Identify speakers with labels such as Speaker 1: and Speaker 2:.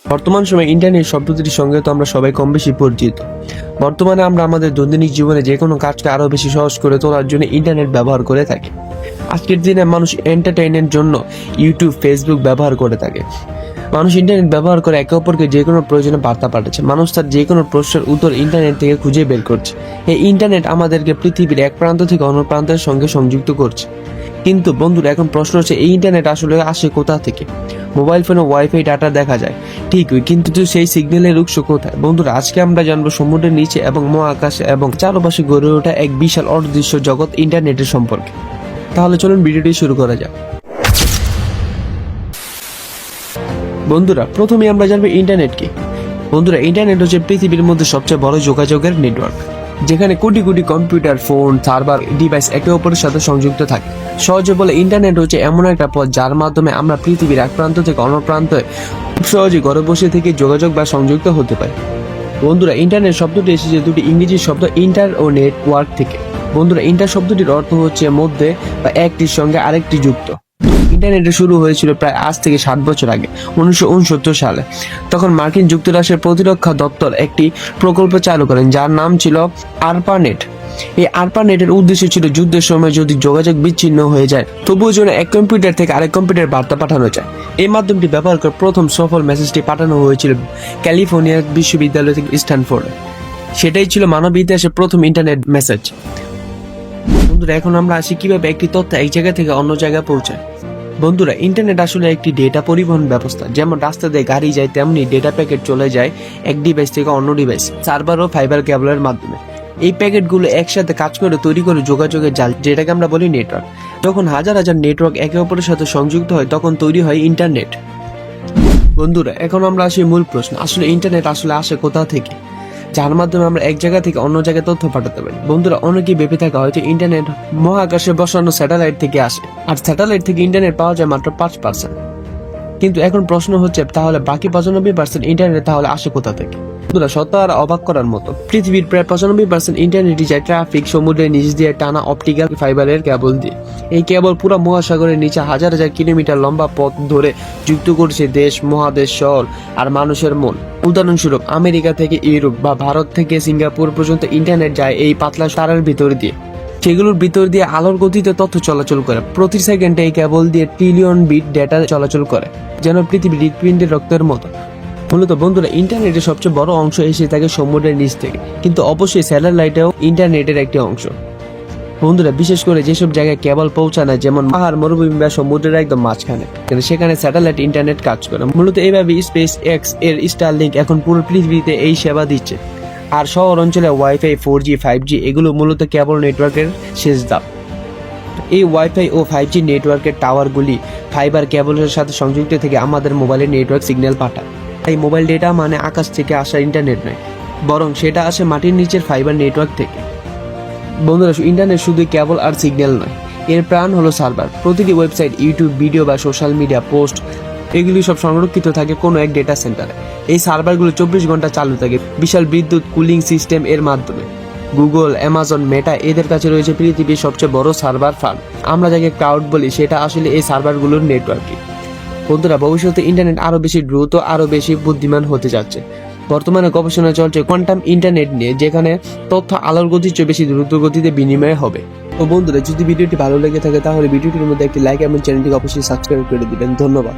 Speaker 1: বর্তমান সময়ে ইন্টারনেট শব্দটির সঙ্গে তো আমরা সবাই কম বেশি পরিচিত। বর্তমানে আমরা আমাদের দৈনন্দিন জীবনে যে কোনো কাজকে আরো বেশি সহজ করে তোলার জন্য ইন্টারনেট ব্যবহার করে থাকি। আজকের দিনে মানুষ এন্টারটেইনের জন্য ইউটিউব, ফেসবুক ব্যবহার করে থাকে। মানুষ ইন্টারনেট ব্যবহার করে একে অপরকে যে কোনো প্রয়োজনে বার্তা পাঠাচ্ছে। মানুষ তার যে কোনো প্রশ্নের উত্তর ইন্টারনেট থেকে খুঁজে বের করছে। এই ইন্টারনেট আমাদেরকে পৃথিবীর এক প্রান্ত থেকে অন্য প্রান্তের সঙ্গে সংযুক্ত করছে। কিন্তু বন্ধুরা, এখন প্রশ্ন হচ্ছে এই ইন্টারনেট আসলে আসে কোথা থেকে? মোবাইল ফোনে ওয়াইফাই ডাটা দেখা যায় ঠিকই, কিন্তু সেই সিগন্যালের উৎস কোথায়? বন্ধুরা, আজকে আমরা জানবো সমুদ্রের নিচে এবং মহাকাশে এবং চারপাশে গড়ে ওঠা এক বিশাল অদৃশ্য জগৎ ইন্টারনেটের সম্পর্কে। তাহলে চলুন ভিডিওটি শুরু করা যাক। বন্ধুরা, প্রথমে আমরা জানবো ইন্টারনেট কি। বন্ধুরা, ইন্টারনেট হচ্ছে পৃথিবীর মধ্যে সবচেয়ে বড় যোগাযোগের নেটওয়ার্ক, যেখানে crore crore computer, phone, server, device একে অপরের সাথে সংযুক্ত থাকে। সহজে বলে ইন্টারনেট হচ্ছে এমন একটা পথ যার মাধ্যমে আমরা পৃথিবীর এক প্রান্ত থেকে অন্য প্রান্তে খুব সহজে ঘরে বসে থেকে যোগাযোগ বা সংযুক্ত হতে পারি। বন্ধুরা, ইন্টারনেট শব্দটি এসেছে দুটি ইংরেজি শব্দ ইন্টার ও নেটওয়ার্ক থেকে। বন্ধুরা, ইন্টার শব্দটির অর্থ হচ্ছে মধ্যে বা একটির সঙ্গে আরেকটি যুক্ত। ইন্টারনেটের শুরু হয়েছিল প্রায় আজ থেকে 60 বছর আগে, 1969 সালে। তখন মার্কিন যুক্তরাষ্ট্রের প্রতিরক্ষা দপ্তর একটি প্রকল্প চালু করেন যার নাম ছিল আরপানেট। এই আরপানেটের উদ্দেশ্য ছিল যুদ্ধের সময় যদি যোগাযোগ বিচ্ছিন্ন হয়ে যায় তবুও যেন এক কম্পিউটার থেকে আরেক কম্পিউটার বার্তা পাঠানো যায়। এই মাধ্যমটি ব্যবহার করে প্রথম সফল মেসেজটি পাঠানো হয়েছিল ক্যালিফোর্নিয়া বিশ্ববিদ্যালয় থেকে স্ট্যানফোর্ডে। সেটাই ছিল মানব ইতিহাসের প্রথম ইন্টারনেট মেসেজ। বন্ধুরা, এখন আমরা আসি কিভাবে একটি তথ্য এক জায়গা থেকে অন্য জায়গায় পৌঁছায়। বন্ধুরা, ইন্টারনেট আসলে একটি ডেটা পরিবহন ব্যবস্থা। যেমন রাস্তা দিয়ে গাড়ি যায়, তেমনি ডেটা প্যাকেট চলে যায় এক ডিভাইস থেকে অন্য ডিভাইস সার্ভার ও ফাইবার কেবলের মাধ্যমে। এই প্যাকেটগুলো একসাথে কাজ করে তৈরি করে যোগাযোগের জাল, যেটাকে আমরা বলি নেটওয়ার্ক। যখন হাজার হাজার নেটওয়ার্ক একে অপরের সাথে সংযুক্ত হয় তখন তৈরি হয় ইন্টারনেট। বন্ধুরা, এখন আমরা আসি মূল প্রশ্ন, আসলে ইন্টারনেট আসলে আসে কোথা থেকে, যার মাধ্যমে আমরা এক জায়গা থেকে অন্য জায়গায় তথ্য পাঠাতে পারি। বন্ধুরা, অনেকেই ভেবে থাকা হয়তো ইন্টারনেট মহাকাশে বসানো স্যাটেলাইট থেকে আসে, আর স্যাটেলাইট থেকে ইন্টারনেট পাওয়া যায় মাত্র 5%। কিন্তু এখন প্রশ্ন হচ্ছে, তাহলে বাকি 95% ইন্টারনেট তাহলে আসে কোথা থেকে? বন্ধুরা, সত্য আর অবাক করার মতো, পৃথিবীর প্রায় 95% ইন্টারনেটই যায় ট্রাফিক, সমুদ্রের নিচ দিয়ে টানা অপটিক্যাল ফাইবারের কেবল দিয়ে। এই কেবল পুরো মহাসাগরের নিচে হাজার হাজার কিলোমিটার লম্বা পথ ধরে যুক্ত করছে দেশ, মহাদেশ, শহর আর মানুষের মন। উদাহরণস্বরূপ, আমেরিকা থেকে ইউরোপ বা ভারত থেকে সিঙ্গাপুর পর্যন্ত ইন্টারনেট যায় এই পাতলা তারের ভিতর দিয়ে। সেগুলোর ভিতর দিয়ে আলোর গতিতে তথ্য চলাচল করে। প্রতি সেকেন্ডে এই কেবল দিয়ে ট্রিলিয়ন বিট ডেটা চলাচল করে, যেন পৃথিবীর হৃৎপিণ্ডের রক্তের মতো। মূলত বন্ধুরা, ইন্টারনেটের সবচেয়ে বড় অংশ এসে থাকে সমুদ্রের নিচ থেকে, কিন্তু অবশ্যই স্যাটেলাইটেও ইন্টারনেটের একটি অংশ। বন্ধুরা, বিশেষ করে যেসব জায়গায় কেবল পৌঁছানো, যেমন পাহাড়, মরুভূমি বা সমুদ্রের একদম মাঝখানে, সেখানে স্যাটেলাইট ইন্টারনেট কাজ করে। মূলত এইভাবে স্পেস এক্স এর স্টারলিংক এখন পুরো পৃথিবীতে এই সেবা দিচ্ছে। আর শহর অঞ্চলে ওয়াইফাই, 4G, 5G এগুলো মূলত কেবল নেটওয়ার্কের শেষ ধাপ। এই ওয়াইফাই ও 5G নেটওয়ার্কের টাওয়ারগুলি ফাইবার কেবলের সাথে সংযুক্ত থেকে আমাদের মোবাইলের নেটওয়ার্ক সিগন্যাল পাঠায়। এই মোবাইল ডেটা মানে আকাশ থেকে আসা ইন্টারনেট নয়, বরং সেটা আসে মাটির নিচের ফাইবার নেটওয়ার্ক থেকে। বন্ধুরা, ইন্টারনেট শুধু কেবল আর সিগন্যাল নয়, এর প্রাণ হলো সার্ভার। প্রতিটি ওয়েবসাইট, ইউটিউব ভিডিও বা সোশ্যাল মিডিয়া পোস্ট এগুলি সব সংরক্ষিত থাকে কোনো এক ডেটা সেন্টারে। এই সার্ভারগুলো 24 ঘন্টা চালু থাকে বিশাল বিদ্যুৎ কুলিং সিস্টেম এর মাধ্যমে। গুগল, অ্যামাজন, মেটা এদের কাছে রয়েছে পৃথিবীর সবচেয়ে বড় সার্ভার ফার্ম। আমরা যাকে ক্লাউড বলি, সেটা আসলে এই সার্ভারগুলোর নেটওয়ার্কই। বন্ধুরা, ভবিষ্যতে ইন্টারনেট আরো বেশি দ্রুত, আরো বেশি বুদ্ধিমান হতে যাচ্ছে। বর্তমানে গবেষণা চলছে কোয়ান্টাম ইন্টারনেট নিয়ে, যেখানে তথ্য আলোর গতির চেয়ে বেশি দ্রুত গতিতে বিনিময় হবে। তো বন্ধুরা, যদি ভিডিওটি ভালো লেগে থাকে তাহলে ভিডিওটির মধ্যে একটি লাইক এবং চ্যানেলটিকে অবশ্যই সাবস্ক্রাইব করে দিবেন। ধন্যবাদ।